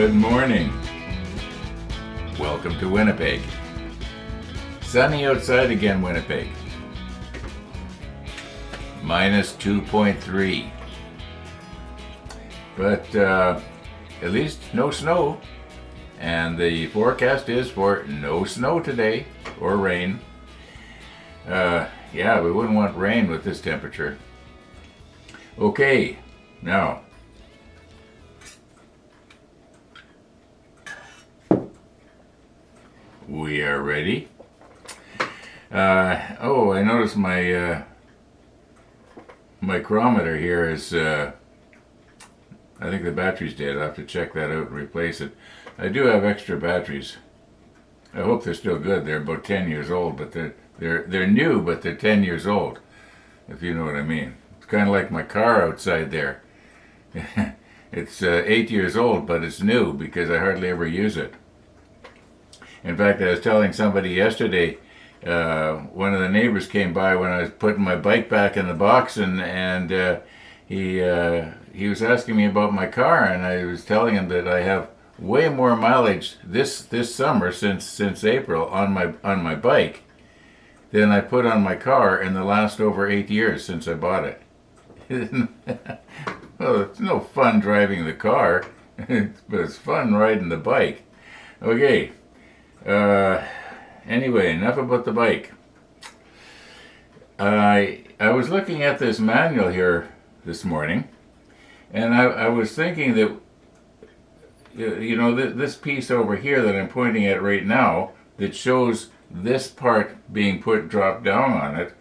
Good morning. Welcome to Winnipeg. Sunny outside again, Winnipeg. Minus 2.3. But at least no snow. And the forecast is for no snow today or rain. Yeah, we wouldn't want rain with this temperature. Okay, now. We are ready. I noticed my micrometer here is, I think the battery's dead. I'll have to check that out and replace it. I do have extra batteries. I hope they're still good. They're about 10 years old, but they're new, but they're 10 years old, if you know what I mean. It's kind of like my car outside there. It's 8 years old, but it's new because I hardly ever use it. In fact, I was telling somebody yesterday, one of the neighbors came by when I was putting my bike back in the box, and he was asking me about my car, and I was telling him that I have way more mileage this summer since April on my bike than I put on my car in the last over 8 years since I bought it. Well, it's no fun driving the car, but it's fun riding the bike. Okay. Anyway, enough about the bike. I was looking at this manual here this morning, and I was thinking that, you know, this piece over here that I'm pointing at right now, that shows this part being dropped down on it,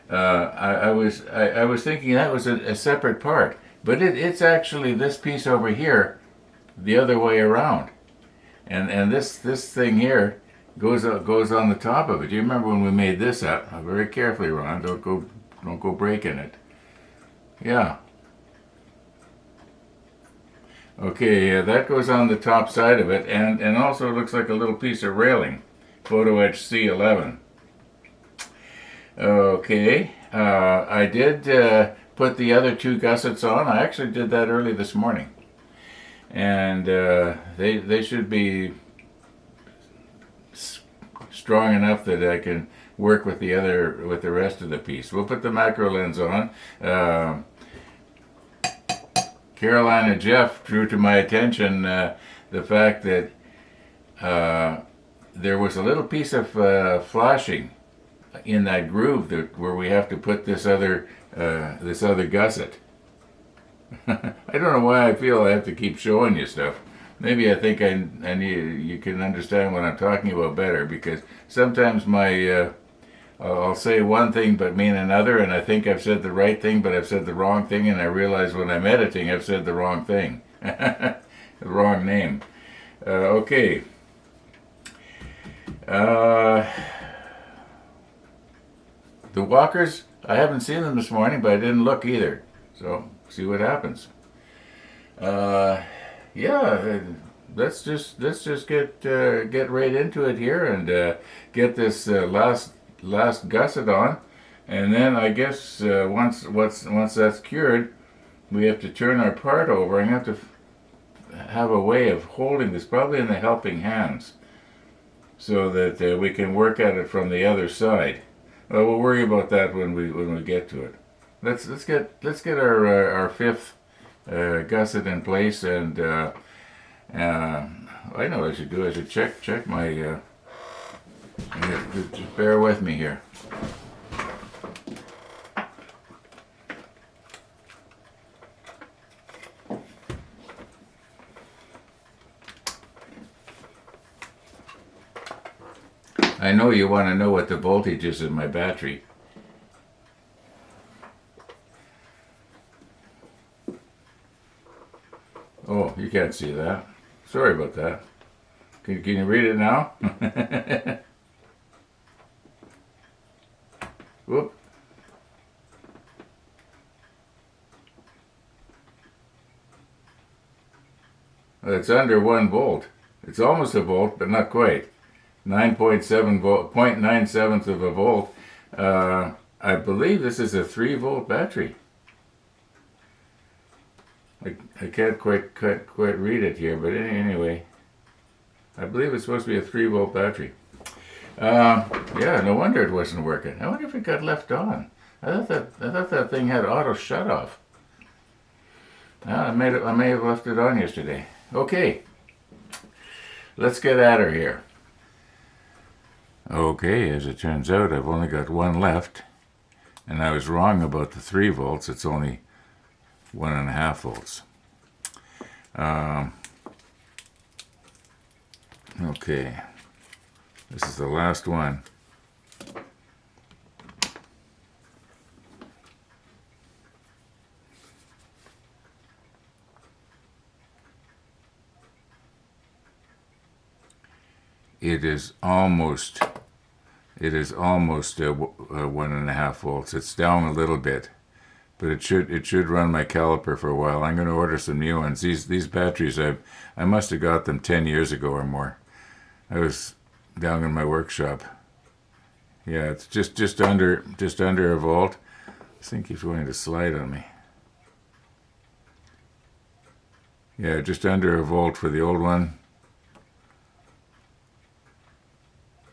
I was thinking that was a separate part, but it's actually this piece over here the other way around. And this thing here goes on the top of it. Do you remember when we made this up? Very carefully, Ron. Don't go breaking it. Yeah. Okay, yeah, that goes on the top side of it, and also looks like a little piece of railing. Photo etch C11. Okay, I did put the other two gussets on. I actually did that early this morning. And they should be strong enough that I can work with the rest of the piece. We'll put the macro lens on. Carolina Jeff drew to my attention the fact that there was a little piece of flashing in that groove where we have to put this other gusset. I don't know why I feel I have to keep showing you stuff. Maybe I think you can understand what I'm talking about better, because sometimes I'll say one thing but mean another, and I think I've said the right thing but I've said the wrong thing, and I realize when I'm editing I've said the wrong thing. The wrong name. Okay. The walkers, I haven't seen them this morning, but I didn't look either. So, see what happens. Yeah, let's just get right into it here and get this last gusset on, and then I guess once that's cured, we have to turn our part over and have to have a way of holding this, probably in the helping hands, so that we can work at it from the other side. We'll worry about that when we get to it. Let's get our fifth gusset in place, and I know what I should do. I should check my. Just bear with me here. I know you want to know what the voltage is in my battery. Oh, you can't see that. Sorry about that. Can you read it now? Whoop. It's under 1 volt. It's almost a volt, but not quite. 9.7 volt, 0.97 of a volt. I believe this is a 3 volt battery. I can't quite read it here, but anyway, I believe it's supposed to be a 3-volt battery. Yeah, no wonder it wasn't working. I wonder if it got left on. I thought that thing had auto shut off. I may have left it on yesterday. Okay, let's get at her here. Okay, as it turns out, I've only got one left, and I was wrong about the 3 volts. It's only 1.5 volts. Okay, this is the last one. It is almost 1.5 volts. It's down a little bit, but it should run my caliper for a while. I'm going to order some new ones. These batteries I must have got them 10 years ago or more. I was down in my workshop. Yeah, it's just under a volt. This thing keeps wanting to slide on me. Yeah, just under a volt for the old one.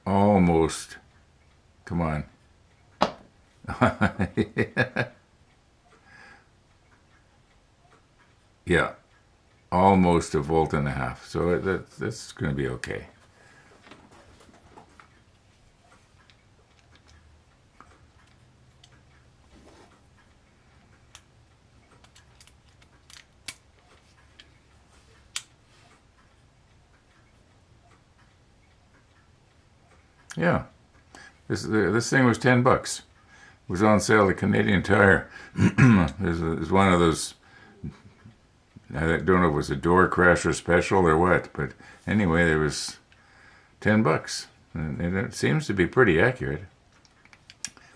Almost. Come on. Yeah, almost 1.5 volts. So that's going to be okay. Yeah, this thing was $10. It was on sale at Canadian Tire. There's one of those. I don't know if it was a door crasher special or what, but anyway, there was $10, and it seems to be pretty accurate.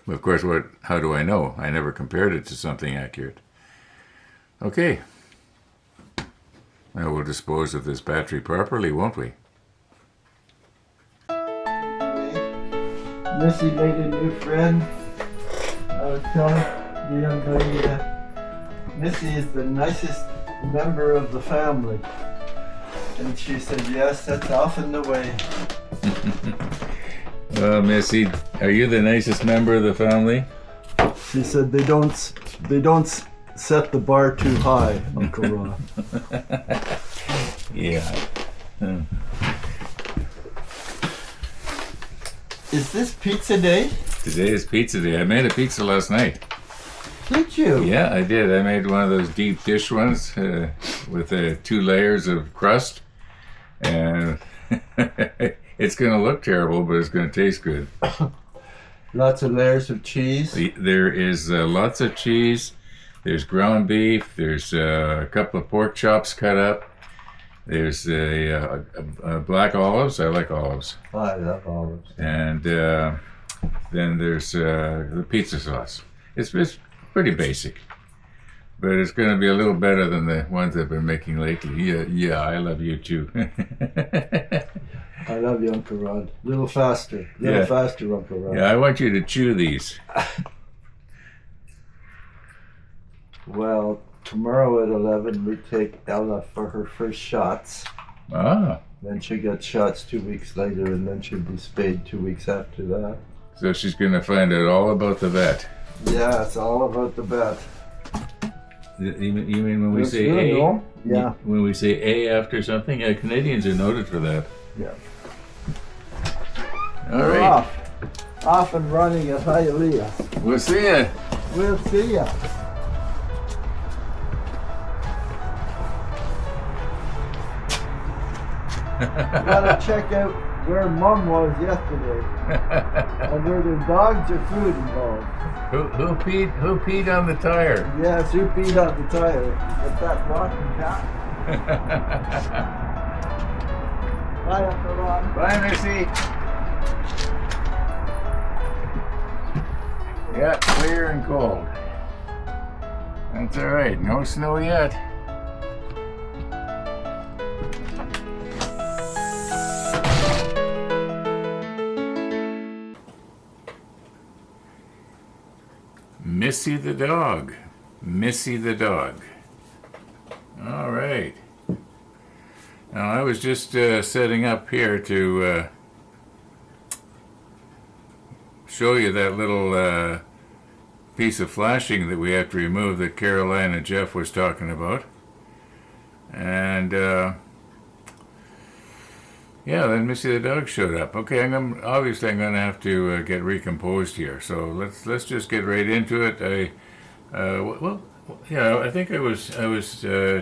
But of course, how do I know? I never compared it to something accurate. Okay, now we'll dispose of this battery properly, won't we? Missy made a new friend. I was telling the young lady that Missy is the nicest member of the family. And she said, yes, that's often the way. Missy, are you the nicest member of the family? She said they don't set the bar too high, Uncle Ron. Yeah. Is this pizza day? Today is pizza day. I made a pizza last night. Did you? Yeah, I did. I made one of those deep dish ones with 2 layers of crust. And it's going to look terrible, but it's going to taste good. Lots of layers of cheese. There is lots of cheese. There's ground beef. There's a couple of pork chops cut up. There's black olives. I like olives. I love olives. And then there's the pizza sauce. It's pretty basic, but it's going to be a little better than the ones I've been making lately. Yeah, I love you too. I love you, Uncle Rod. A little faster. Faster, Uncle Rod. Yeah, I want you to chew these. Well, tomorrow at 11 we take Ella for her first shots. Ah. Then she gets shots 2 weeks later, and then she'll be spayed 2 weeks after that. So she's going to find out all about the vet. Yeah, it's all about the vet. You mean when we say A? No? Yeah. When we say A after something? Yeah, Canadians are noted for that. Yeah. All We're right. Off and running at Hialeah. We'll see ya. We'll see ya. Gotta check out where Mom was yesterday, and where their dogs or food involved. Who peed on the tire? Yes, who peed on the tire? Get that rotten cat. Bye, Uncle Ron. Bye, Missy. Yeah, clear and cold. That's all right. No snow yet. Missy the dog. Missy the dog. All right. Now I was just setting up here to show you that little piece of flashing that we have to remove that Caroline and Jeff was talking about. And yeah, then Missy the dog showed up. Okay, obviously I'm going to have to get recomposed here. So let's just get right into it. Well, yeah, I think I was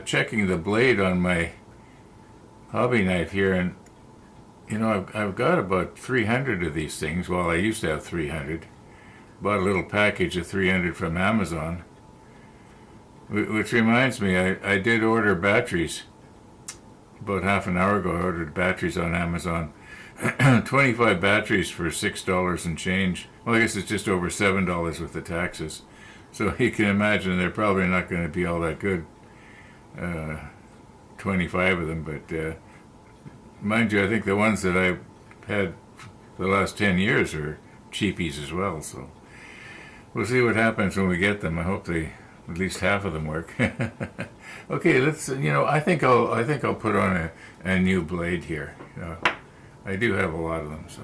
checking the blade on my hobby knife here, and you know I've got about 300 of these things. Well, I used to have 300. Bought a little package of 300 from Amazon. Which reminds me, I did order batteries. About half an hour ago, I ordered batteries on Amazon. 25 batteries for $6 and change. Well, I guess it's just over $7 with the taxes. So you can imagine they're probably not going to be all that good. 25 of them, but mind you, I think the ones that I've had for the last 10 years are cheapies as well. So we'll see what happens when we get them. I hope at least half of them work. Okay, let's. I think I'll put on a new blade here. I do have a lot of them, so.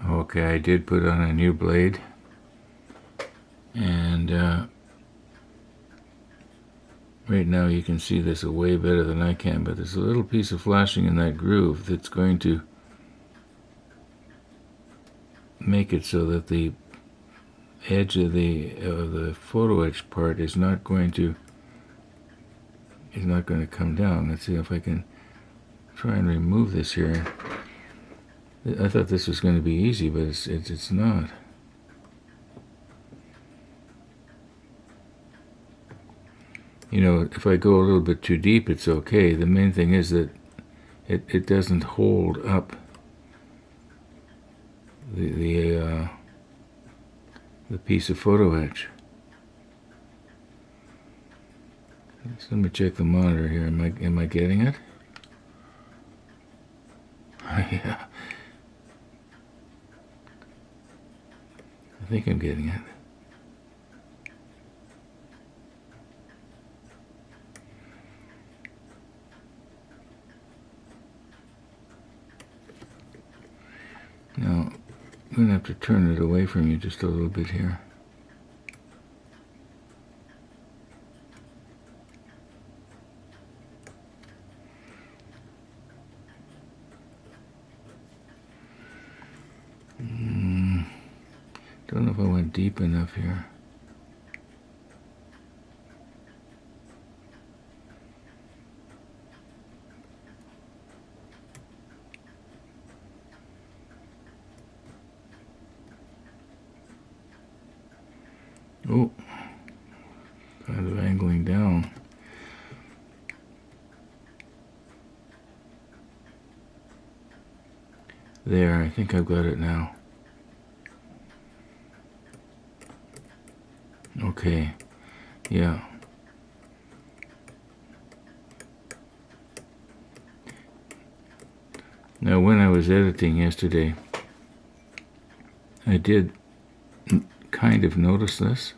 Okay, I did put on a new blade, and right now you can see this way better than I can, but there's a little piece of flashing in that groove that's going to make it so that the edge of the photo etch part is not going to come down. Let's see if I can try and remove this here. I thought this was going to be easy, but it's not. If I go a little bit too deep, it's okay. The main thing is that it doesn't hold up the piece of photo etch. So let me check the monitor here. Am I getting it? Yeah. I think I'm getting it. Now, I'm going to have to turn it away from you just a little bit here. Don't know if I went deep enough here. Oh, kind of angling down. There, I think I've got it now. Okay, yeah. Now, when I was editing yesterday, I did kind of notice this.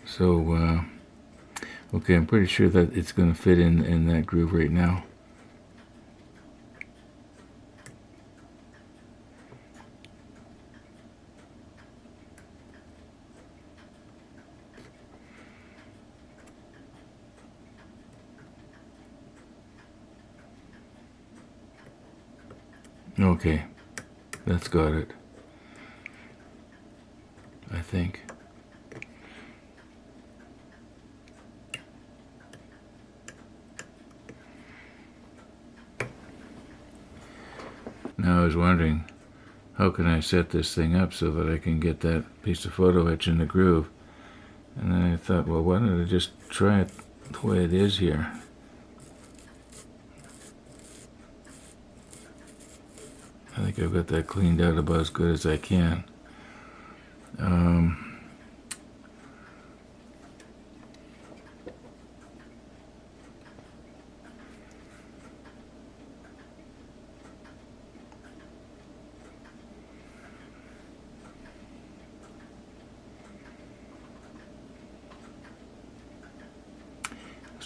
So, okay, I'm pretty sure that it's going to fit in that groove right now. Okay, that's got it, I think. Now I was wondering, how can I set this thing up so that I can get that piece of photo etch in the groove? And then I thought, well, why don't I just try it the way it is here? I think I've got that cleaned out about as good as I can.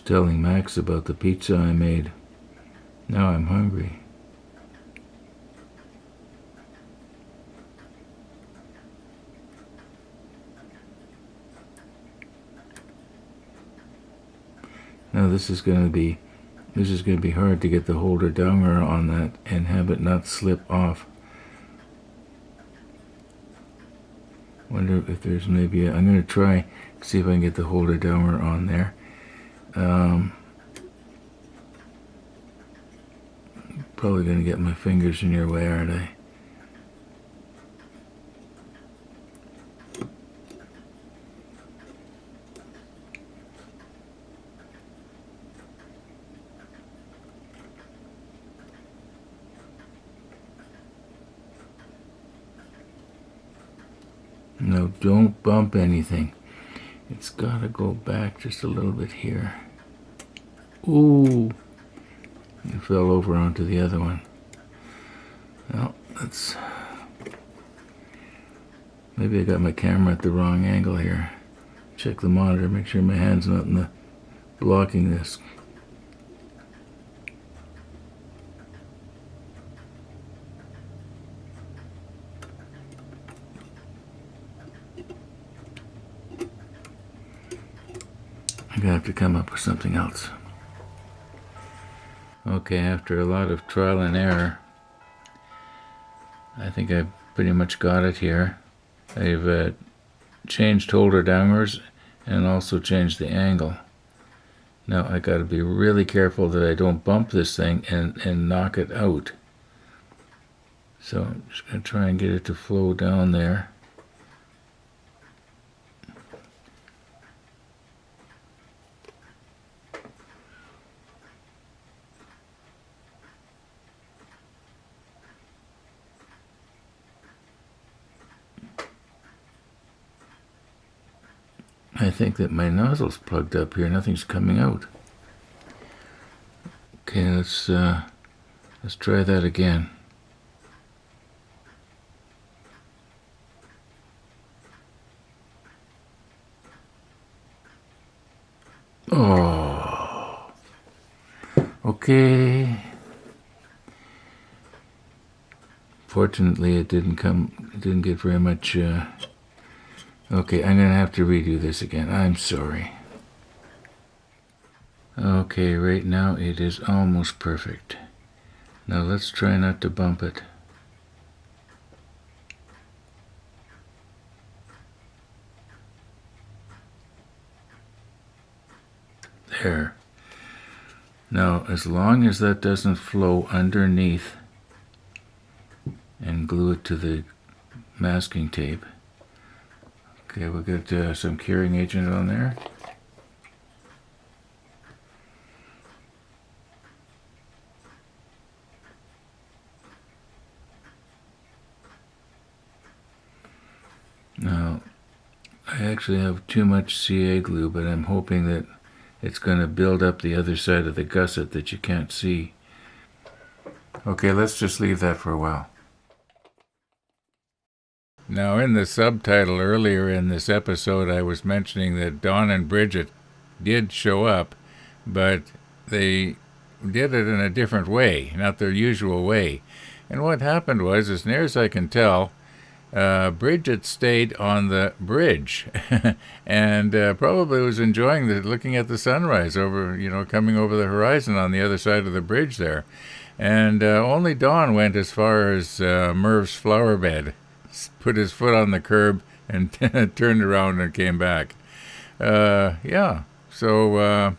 telling Max about the pizza I made. Now I'm hungry. Now this is going to be hard to get the holder downer on that and have it not slip off. Wonder if there's maybe I'm going to try see if I can get the holder downer on there. Probably going to get my fingers in your way, aren't I? No, don't bump anything. It's got to go back just a little bit here. Ooh! It fell over onto the other one. Well, that's... Maybe I got my camera at the wrong angle here. Check the monitor, make sure my hand's not in the blocking this. I'm gonna have to come up with something else. Okay, after a lot of trial and error, I think I've pretty much got it here. I've changed holder downwards and also changed the angle. Now I got to be really careful that I don't bump this thing and knock it out. So I'm just going to try and get it to flow down there. I think that my nozzle's plugged up here. Nothing's coming out. Okay, let's try that again. Oh. Okay. Fortunately, it didn't get very much. Okay, I'm going to have to redo this again. I'm sorry. Okay, right now it is almost perfect. Now let's try not to bump it. There. Now, as long as that doesn't flow underneath and glue it to the masking tape. Okay, we'll get some curing agent on there. Now, I actually have too much CA glue, but I'm hoping that it's going to build up the other side of the gusset that you can't see. Okay, let's just leave that for a while. Now, in the subtitle earlier in this episode, I was mentioning that Don and Bridget did show up, but they did it in a different way, not their usual way. And what happened was, as near as I can tell, Bridget stayed on the bridge and probably was enjoying looking at the sunrise over, coming over the horizon on the other side of the bridge there. And only Don went as far as Merv's flower bed, put his foot on the curb and turned around and came back. Yeah. So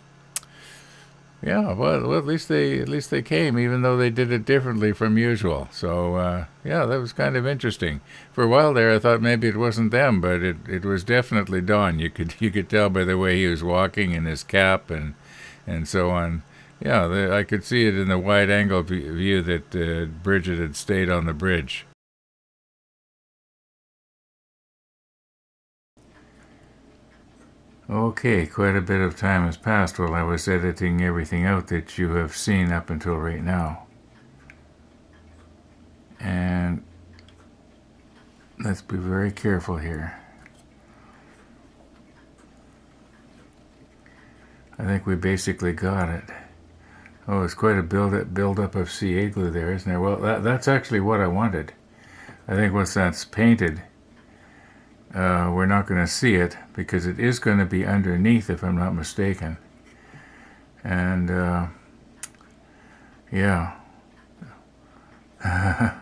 yeah. Well, at least they came, even though they did it differently from usual. So yeah, that was kind of interesting. For a while there, I thought maybe it wasn't them, but it was definitely Don. You could tell by the way he was walking and his cap and so on. Yeah, I could see it in the wide angle view that Bridget had stayed on the bridge. Okay, quite a bit of time has passed while I was editing everything out that you have seen up until right now. And let's be very careful here. I think we basically got it. Oh, it's quite a build-up of CA glue there, isn't there? Well, that's actually what I wanted. I think once that's painted, we're not going to see it because it is going to be underneath, if I'm not mistaken. And yeah, that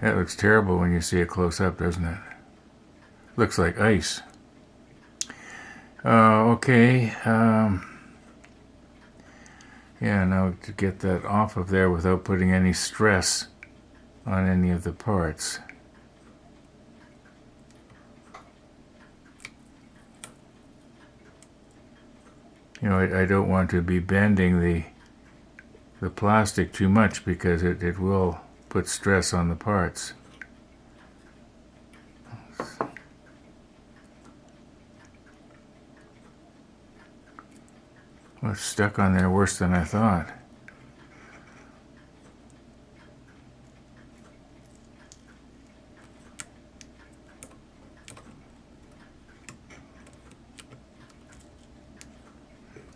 looks terrible when you see it close up, doesn't it? Looks like ice. Okay. Yeah, now to get that off of there without putting any stress on any of the parts. You know, I don't want to be bending the plastic too much because it will put stress on the parts. Well, it's stuck on there worse than I thought.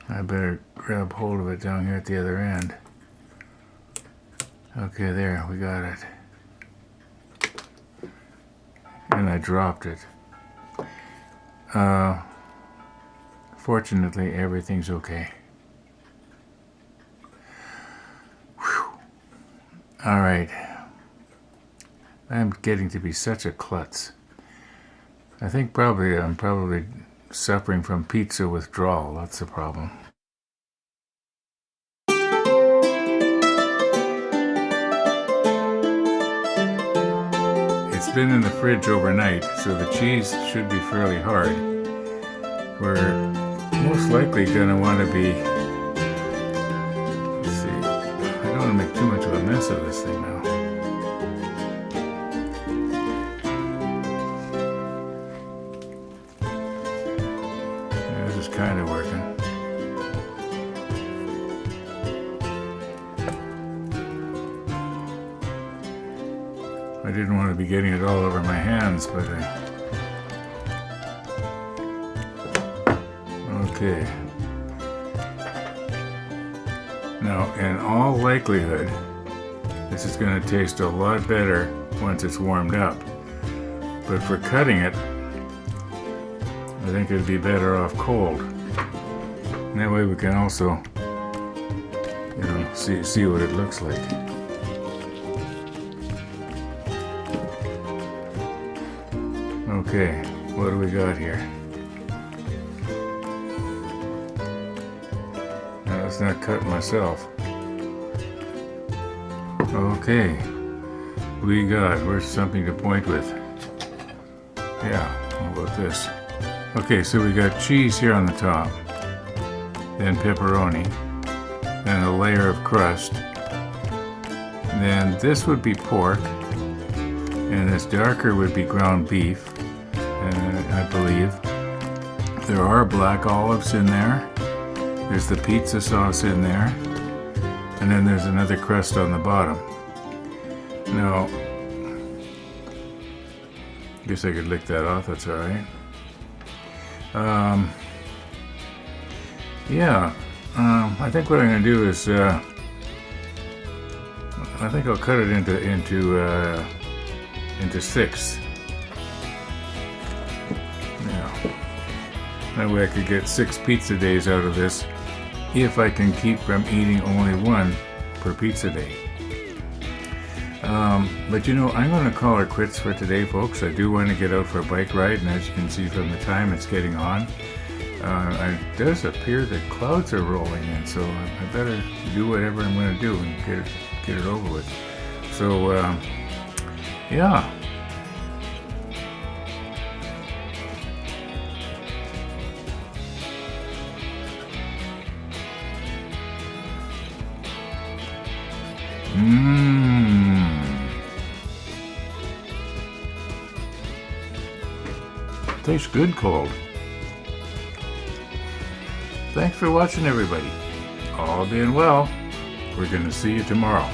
I better grab hold of it down here at the other end. Okay, there, we got it. And I dropped it. Fortunately, everything's okay. Whew. All right. I'm getting to be such a klutz. I think I'm probably suffering from pizza withdrawal. That's the problem. It's been in the fridge overnight, so the cheese should be fairly hard. We're most likely going to want to be, let's see, I don't want to make too much of a mess of this thing now. Yeah, this is kind of working. I didn't want to be getting it all over my hands, but okay. Now, in all likelihood, this is going to taste a lot better once it's warmed up. But for cutting it, I think it'd be better off cold. And that way we can also, you know, see what it looks like. Okay, what do we got here? Now, let's not cut myself. Okay, where's something to point with? Yeah, how about this? Okay, so we got cheese here on the top, then pepperoni, then a layer of crust, then this would be pork, and this darker would be ground beef. I believe there are black olives in there. There's the pizza sauce in there, and then there's another crust on the bottom. Now, I guess I could lick that off. That's all right. Yeah. I think what I'm going to do is I think I'll cut it into 6. That way I could get 6 pizza days out of this if I can keep from eating only 1 per pizza day. But you know, I'm going to call it quits for today, folks. I do want to get out for a bike ride, and as you can see from the time it's getting on, it does appear that clouds are rolling in, so I better do whatever I'm going to do and get it over with. So, yeah. Tastes good cold. Thanks for watching, everybody. All being well, we're going to see you tomorrow.